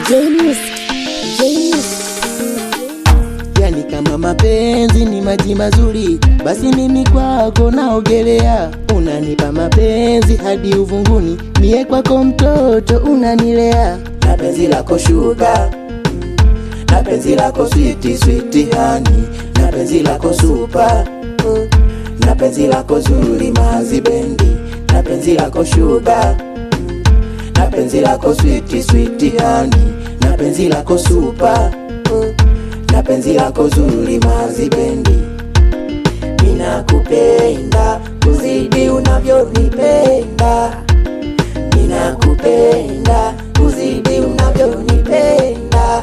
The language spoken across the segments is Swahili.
Genius. Yani kama mapenzi ni maji mazuri, basi mimi kwako naogelea. Unanipa mapenzi hadi uvunguni, mie kwako mtoto unanilea. Na penzi lako sugar, na penzi lako sweet sweet honey, na penzi lako super, na penzi lako zuri mazibendi, na penzi lako sugar, na penzi lako sweet sweet honey, na penzi lako super, na penzi lako zuri mazibendi. Ninakupenda kuzidi unavyonipenda, ninakupenda kuzidi unavyonipenda,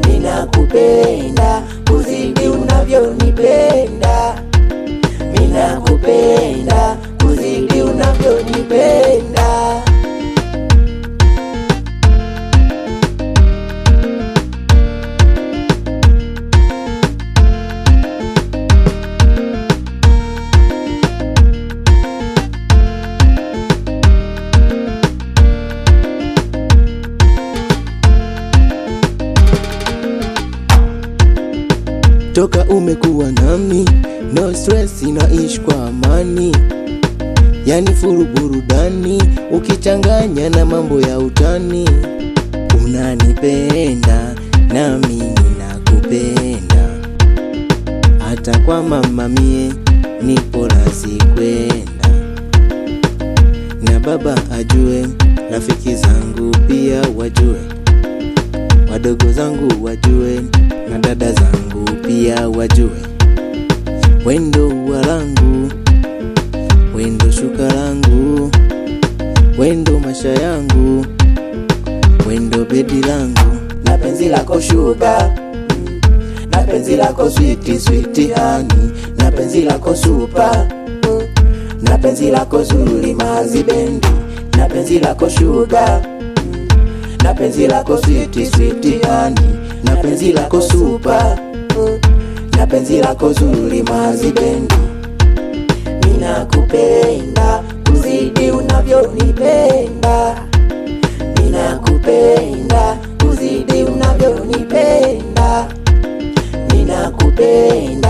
ninakupenda kuzidi unavyonipenda, ninakupenda kuzidi unavyonipenda. Toka umekuwa nami, no stress, naishi kwa amani. Yani furu burudani, ukichanganya na mambo ya utani. Unanipenda, nami ninakupenda. Hata kwa mama mie, nipo razi kwenda. Na baba ajue, rafiki zangu pia wajue, wadogo zangu wajue, na dada zangu pia wajue. Wendo ua langu, wendo shuka langu, wendo maisha yangu, wendo bedi langu. Na penzi lako sugar, na penzi lako sweet sweet honey, na penzi lako super, na penzi lako zuri mazibendi, na penzi lako sugar, na penzi lako sweet sweet honey, na penzi lako super, na penzi lako zuri mazibendi. Ninakupenda kuzidi unavyonipenda, ninakupenda kuzidi unavyonipenda, ninakupenda